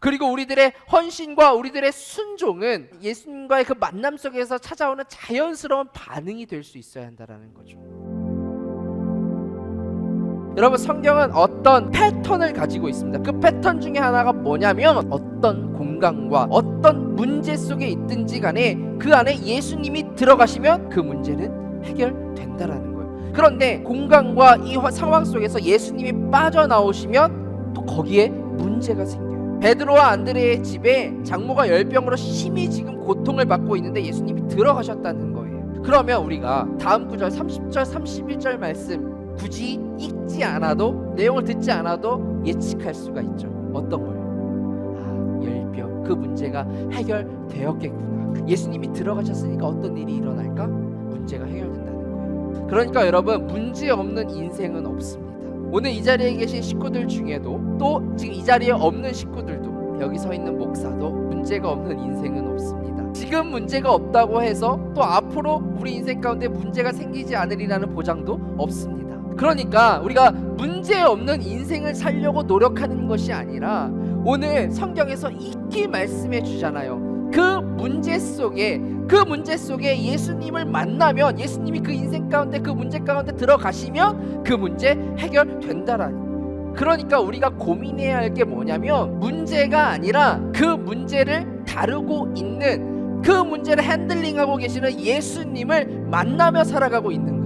그리고 우리들의 헌신과 우리들의 순종은 예수님과의 그 만남 속에서 찾아오는 자연스러운 반응이 될 수 있어야 한다는 거죠. 여러분, 성경은 어떤 패턴을 가지고 있습니다. 그 패턴 중에 하나가 뭐냐면 어떤 공간과 어떤 문제 속에 있든지 간에 그 안에 예수님이 들어가시면 그 문제는 해결된다라는 거예요. 그런데 공간과 이 상황 속에서 예수님이 빠져나오시면 또 거기에 문제가 생겨요. 베드로와 안드레의 집에 장모가 열병으로 심히 지금 고통을 받고 있는데 예수님이 들어가셨다는 거예요. 그러면 우리가 다음 구절 30절 31절 말씀 굳이 읽지 않아도, 내용을 듣지 않아도 예측할 수가 있죠. 어떤 걸? 열병, 그 문제가 해결되었겠구나. 예수님이 들어가셨으니까 어떤 일이 일어날까? 문제가 해결된다는 거예요. 그러니까 여러분, 문제 없는 인생은 없습니다. 오늘 이 자리에 계신 식구들 중에도, 또 지금 이 자리에 없는 식구들도, 여기 서 있는 목사도 문제가 없는 인생은 없습니다. 지금 문제가 없다고 해서 또 앞으로 우리 인생 가운데 문제가 생기지 않으리라는 보장도 없습니다. 그러니까 우리가 문제 없는 인생을 살려고 노력하는 것이 아니라 오늘 성경에서 익히 말씀해 주잖아요. 그 문제 속에 예수님을 만나면, 예수님이 그 인생 가운데, 그 문제 가운데 들어가시면 그 문제 해결된다라는 거예요. 그러니까 우리가 고민해야 할 게 뭐냐면 문제가 아니라 그 문제를 다루고 있는, 그 문제를 핸들링하고 계시는 예수님을 만나며 살아가고 있는 거예요.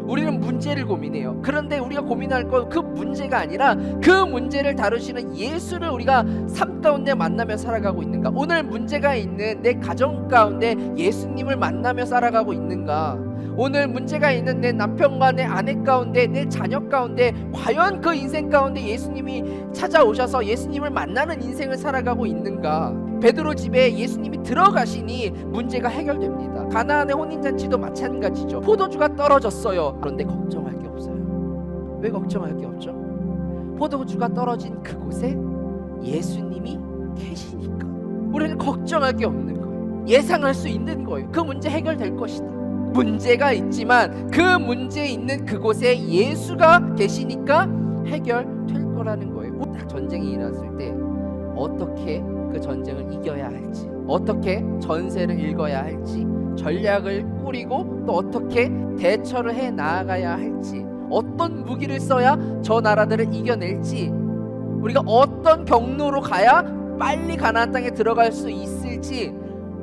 우리는 문제를 고민해요. 그런데 우리가 고민할 건 그 문제가 아니라 그 문제를 다루시는 예수를 우리가 삶 가운데 만나며 살아가고 있는가? 오늘 문제가 있는 내 가정 가운데 예수님을 만나며 살아가고 있는가? 오늘 문제가 있는 내 남편과 내 아내 가운데, 내 자녀 가운데 과연 그 인생 가운데 예수님이 찾아오셔서 예수님을 만나는 인생을 살아가고 있는가? 베드로 집에 예수님이 들어가시니 문제가 해결됩니다. 가나안의 혼인잔치도 마찬가지죠. 포도주가 떨어졌어요. 그런데 걱정할 게 없어요. 왜 걱정할 게 없죠? 포도주가 떨어진 그곳에 예수님이 계시니까 우리는 걱정할 게 없는 거예요. 예상할 수 있는 거예요. 그 문제 해결될 것이다. 문제가 있지만 그 문제 있는 그곳에 예수가 계시니까 해결될 거라는 거예요. 전쟁이 일어났을 때 어떻게 그 전쟁을 이겨야 할지, 어떻게 전세를 읽어야 할지, 전략을 꾸리고 또 어떻게 대처를 해 나아가야 할지, 어떤 무기를 써야 저 나라들을 이겨낼지, 우리가 어떤 경로로 가야 빨리 가나안 땅에 들어갈 수 있을지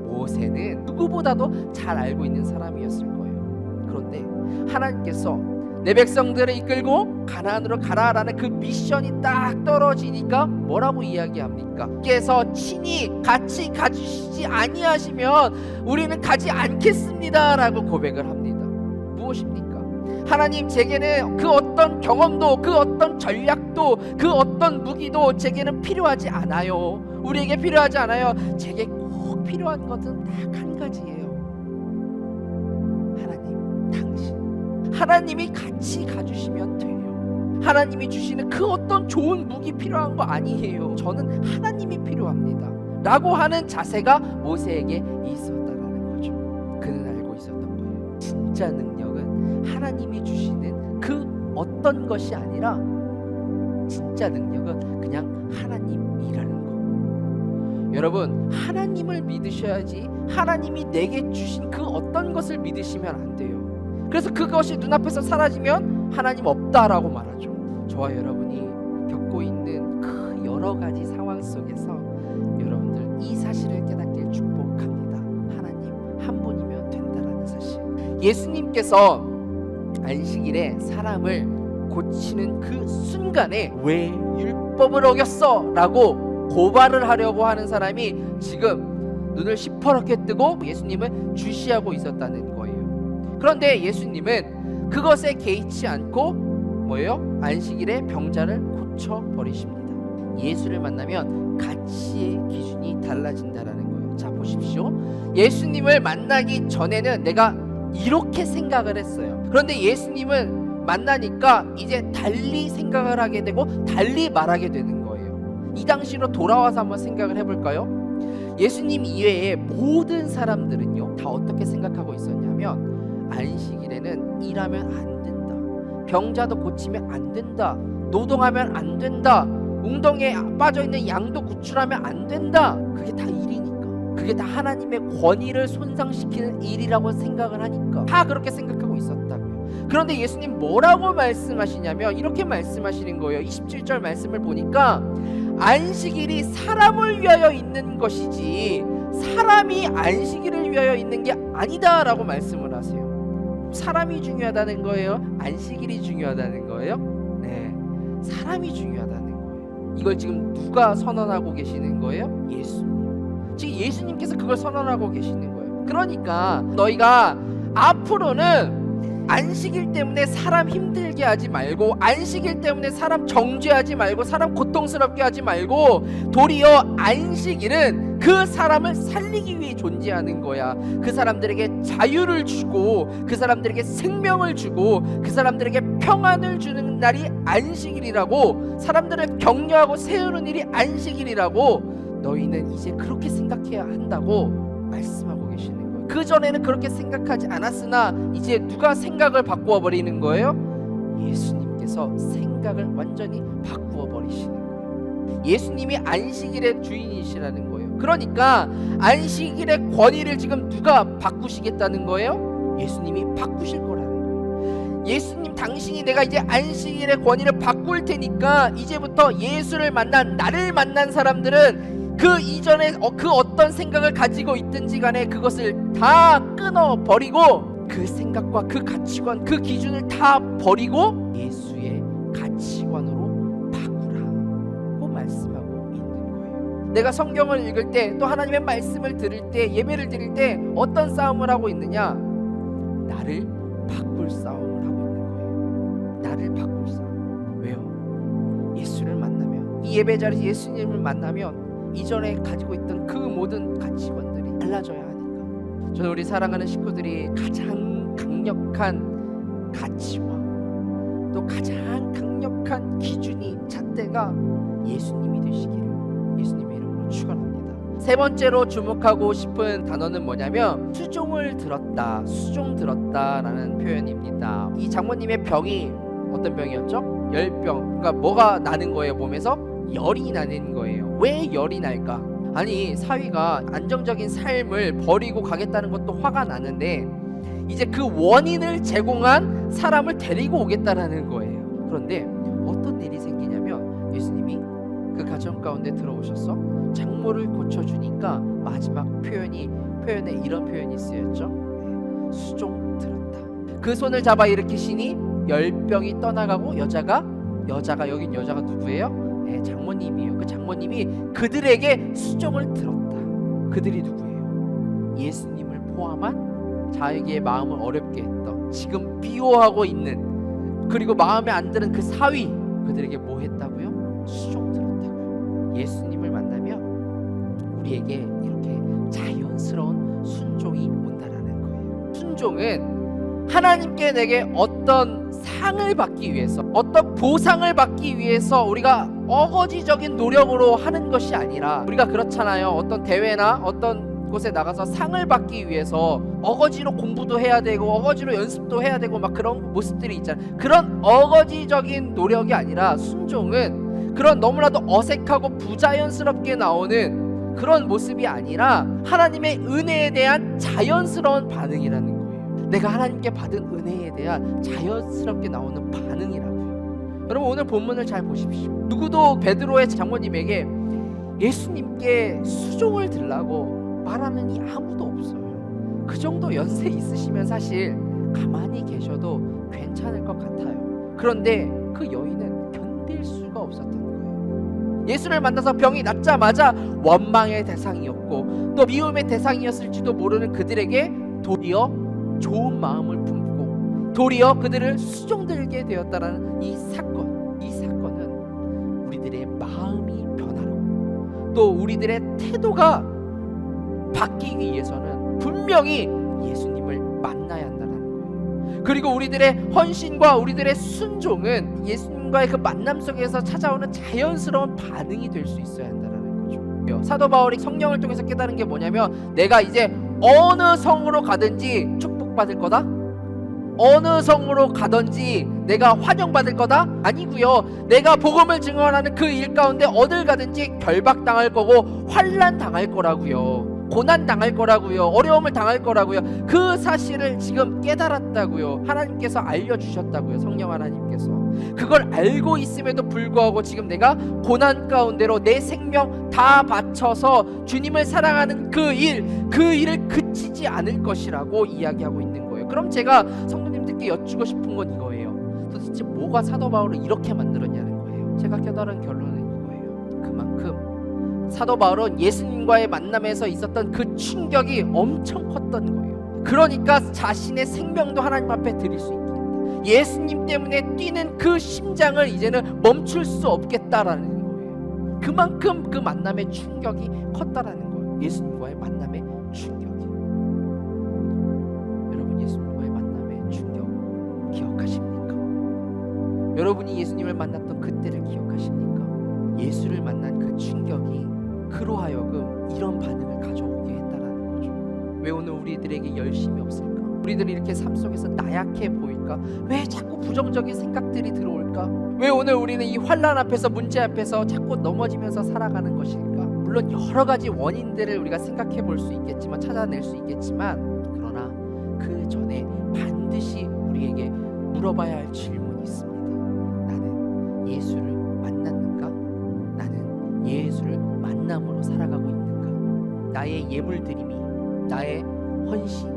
모세는 누구보다도 잘 알고 있는 사람이었을 거예요. 그런데 하나님께서 내 백성들을 이끌고 가나안으로 가라라는 그 미션이 딱 떨어지니까 뭐라고 이야기합니까? 께서 친히 같이 가주시지 아니하시면 우리는 가지 않겠습니다라고 고백을 합니다. 무엇입니까? 하나님, 제게는 그 어떤 경험도, 그 어떤 전략도, 그 어떤 무기도 제게는 필요하지 않아요. 우리에게 필요하지 않아요. 제게 꼭 필요한 것은 딱 한 가지예요. 하나님, 당신. 하나님이 같이 가주시면 돼요. 하나님이 주시는 그 어떤 좋은 무기 필요한 거 아니에요. 저는 하나님이 필요합니다 라고 하는 자세가 모세에게 있었다라는 거죠. 그는 알고 있었던 거예요. 진짜 능력은 하나님이 주시는 그 어떤 것이 아니라 진짜 능력은 그냥 하나님이라는 거. 여러분, 하나님을 믿으셔야지 하나님이 내게 주신 그 어떤 것을 믿으시면 안 돼요. 그래서 그것이 눈앞에서 사라지면 하나님 없다라고 말하죠. 저와 여러분이 겪고 있는 그 여러 가지 상황 속에서 여러분들 이 사실을 깨닫길 축복합니다. 하나님 한 분이면 된다라는 사실. 예수님께서 안식일에 사람을 고치는 그 순간에 왜 율법을 어겼어? 라고 고발을 하려고 하는 사람이 지금 눈을 시퍼렇게 뜨고 예수님을 주시하고 있었다는 거예요. 그런데 예수님은 그것에 개의치 않고 뭐예요? 안식일에 병자를 고쳐버리십니다. 예수를 만나면 가치의 기준이 달라진다라는 거예요. 자, 보십시오. 예수님을 만나기 전에는 내가 이렇게 생각을 했어요. 그런데 예수님은 만나니까 이제 달리 생각을 하게 되고 달리 말하게 되는 거예요. 이 당시로 돌아와서 한번 생각을 해볼까요? 예수님 이외에 모든 사람들은요 다 어떻게 생각하고 있었냐면 안식일에는 일하면 안 된다, 병자도 고치면 안 된다, 노동하면 안 된다, 웅덩이에 빠져있는 양도 구출하면 안 된다. 그게 다 일이니까, 그게 다 하나님의 권위를 손상시키는 일이라고 생각을 하니까 다 그렇게 생각하고 있었다고요. 그런데 예수님 뭐라고 말씀하시냐면 이렇게 말씀하시는 거예요. 27절 말씀을 보니까 안식일이 사람을 위하여 있는 것이지 사람이 안식일을 위하여 있는 게 아니다 라고 말씀을 하세요. 사람이 중요하다는 거예요? 안식일이 중요하다는 거예요? 네, 사람이 중요하다는 거예요. 이걸 지금 누가 선언하고 계시는 거예요? 예수님. 지금 예수님께서 그걸 선언하고 계시는 거예요. 그러니까 너희가 앞으로는 안식일 때문에 사람 힘들게 하지 말고, 안식일 때문에 사람 정죄하지 말고, 사람 고통스럽게 하지 말고, 도리어 안식일은 그 사람을 살리기 위해 존재하는 거야. 그 사람들에게 자유를 주고, 그 사람들에게 생명을 주고, 그 사람들에게 평안을 주는 날이 안식일이라고, 사람들을 격려하고 세우는 일이 안식일이라고, 너희는 이제 그렇게 생각해야 한다고 말씀하고 계시는 거예요. 그전에는 그렇게 생각하지 않았으나 이제 누가 생각을 바꾸어 버리는 거예요? 예수님께서 생각을 완전히 바꾸어 버리시는 거예요. 예수님이 안식일의 주인이시라는 거예요. 그러니까 안식일의 권위를 지금 누가 바꾸시겠다는 거예요? 예수님이 바꾸실 거라는 거예요. 예수님, 당신이 내가 이제 안식일의 권위를 바꿀 테니까 이제부터 예수를 만난, 나를 만난 사람들은 그 이전에 그 어떤 생각을 가지고 있든지 간에 그것을 다 끊어버리고, 그 생각과 그 가치관, 그 기준을 다 버리고 예수의 가치관으로 바꾸라고 말씀하고 있는 거예요. 내가 성경을 읽을 때, 또 하나님의 말씀을 들을 때, 예배를 드릴 때 어떤 싸움을 하고 있느냐? 나를 바꿀 싸움을 하고 있는 거예요. 나를 바꿀 싸움. 왜요? 예수를 만나면, 이 예배 자리에서 예수님을 만나면 이전에 가지고 있던 그 모든 가치관들이 달라져야 하니까. 저는 우리 사랑하는 식구들이 가장 강력한 가치와 또 가장 강력한 기준이, 잣대가 예수님이 되시기를 예수님의 이름으로 축원합니다. 세 번째로 주목하고 싶은 단어는 뭐냐면 수종을 들었다, 수종 들었다라는 표현입니다. 이 장모님의 병이 어떤 병이었죠? 열병. 그러니까 뭐가 나는 거예요? 몸에서 열이 나는 거예요. 왜 열이 날까? 아니, 사위가 안정적인 삶을 버리고 가겠다는 것도 화가 나는데 이제 그 원인을 제공한 사람을 데리고 오겠다라는 거예요. 그런데 어떤 일이 생기냐면 예수님이 그 가정 가운데 들어오셔서 장모를 고쳐주니까 마지막 표현에 이런 표현이 쓰였죠. 수종 들었다. 그 손을 잡아 일으키시니 열병이 떠나가고 여자가 여긴 여자가 누구예요? 장모님이에요. 그 장모님이 그들에게 수종을 들었다. 그들이 누구예요? 예수님을 포함한 자기의 마음을 어렵게 했던, 지금 미워하고 있는, 그리고 마음에 안 드는 그 사위, 그들에게 뭐 했다고요? 수종 들었다고요. 예수님을 만나면 우리에게 이렇게 자연스러운 순종이 온다라는 거예요. 순종은 하나님께 내게 어떤 상을 받기 위해서, 어떤 보상을 받기 위해서 우리가 어거지적인 노력으로 하는 것이 아니라, 우리가 그렇잖아요. 어떤 대회나 어떤 곳에 나가서 상을 받기 위해서 어거지로 공부도 해야 되고 어거지로 연습도 해야 되고 막 그런 모습들이 있잖아요. 그런 어거지적인 노력이 아니라 순종은 그런 너무나도 어색하고 부자연스럽게 나오는 그런 모습이 아니라 하나님의 은혜에 대한 자연스러운 반응이라는 거예요. 내가 하나님께 받은 은혜에 대한 자연스럽게 나오는 반응이라고요. 여러분, 오늘 본문을 잘 보십시오. 누구도 베드로의 장모님에게 예수님께 수종을 들라고 말하는 이 아무도 없어요. 그 정도 연세 있으시면 사실 가만히 계셔도 괜찮을 것 같아요. 그런데 그 여인은 견딜 수가 없었던 거예요. 예수를 만나서 병이 낫자마자 원망의 대상이었고 또 미움의 대상이었을지도 모르는 그들에게 도리어 좋은 마음을 품고 도리어 그들을 수종들게 되었다라는 이 사건은 우리들의 마음이 변하고 또 우리들의 태도가 바뀌기 위해서는 분명히 예수님을 만나야 한다는 거예요. 그리고 우리들의 헌신과 우리들의 순종은 예수님과의 그 만남 속에서 찾아오는 자연스러운 반응이 될 수 있어야 한다는 거죠. 사도 바울이 성령을 통해서 깨달은 게 뭐냐면 내가 이제 어느 성으로 가든지 축복받을 거다? 어느 성으로 가든지 내가 환영받을 거다? 아니고요. 내가 복음을 증언하는 그 일 가운데 어딜 가든지 결박당할 거고 환난 당할 거라고요. 고난 당할 거라고요. 어려움을 당할 거라고요. 그 사실을 지금 깨달았다고요. 하나님께서 알려주셨다고요. 성령 하나님께서. 그걸 알고 있음에도 불구하고 지금 내가 고난 가운데로 내 생명 다 바쳐서 주님을 사랑하는 그 일을 그치지 않을 것이라고 이야기하고 있는 거예요. 그럼 제가 성도님들께 여쭈고 싶은 건 이거예요. 도대체 뭐가 사도 바울을 이렇게 만들었냐는 거예요. 제가 깨달은 결론은 이거예요. 그만큼 사도 바울은 예수님과의 만남에서 있었던 그 충격이 엄청 컸던 거예요. 그러니까 자신의 생명도 하나님 앞에 드릴 수 있겠다. 예수님 때문에 뛰는 그 심장을 이제는 멈출 수 없겠다라는 거예요. 그만큼 그 만남의 충격이 컸다라는 거예요. 예수님과의 만남의 충격이. 여러분, 예수님과의 만남의 충격 기억하십니까? 여러분이 예수님을 만났던 그때를 기억하십니까? 예수를 만난 그 충격이 그로 하여금 이런 반응을 가져오게 했다라는 거죠. 왜 오늘 우리들에게 열심이 없을까? 우리들이 이렇게 삶 속에서 나약해 보일까? 왜 자꾸 부정적인 생각들이 들어올까? 왜 오늘 우리는 이 환난 앞에서, 문제 앞에서 자꾸 넘어지면서 살아가는 것일까? 물론 여러 가지 원인들을 우리가 생각해 볼 수 있겠지만, 찾아낼 수 있겠지만, 그러나 그 전에 반드시 우리에게 물어봐야 할 질문이 있습니다. 나는 예수를 만났는가? 나는 예수를 만남으로 살아가고 있는가? 나의 예물드림이, 나의 헌신이,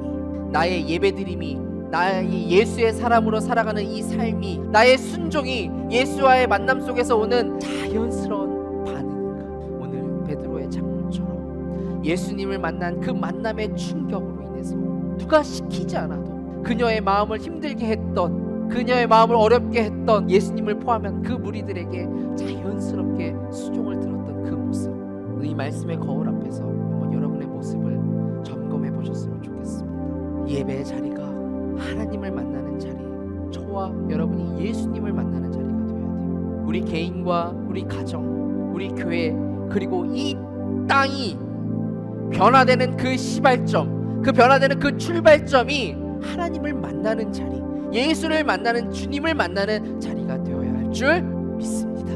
나의 예배드림이, 나의 예수의 사람으로 살아가는 이 삶이, 나의 순종이 예수와의 만남 속에서 오는 자연스러운 반응인가? 오늘 베드로의 장로처럼 예수님을 만난 그 만남의 충격으로 인해서 누가 시키지 않아도 그녀의 마음을 힘들게 했던, 그녀의 마음을 어렵게 했던 예수님을 포함한 그 무리들에게 자연스럽게 수종을 들었던 그 모습, 이 말씀의 거울 앞에서 한번 여러분의 모습을 점검해 보셨으면 좋겠습니다. 예배의 자리가 하나님을 만나는 자리, 저와 여러분이 예수님을 만나는 자리가 되어야 돼요. 우리 개인과 우리 가정, 우리 교회, 그리고 이 땅이 변화되는 그 시발점, 그 변화되는 그 출발점이 하나님을 만나는 자리, 예수를 만나는, 주님을 만나는 자리가 되어야 할 줄 믿습니다.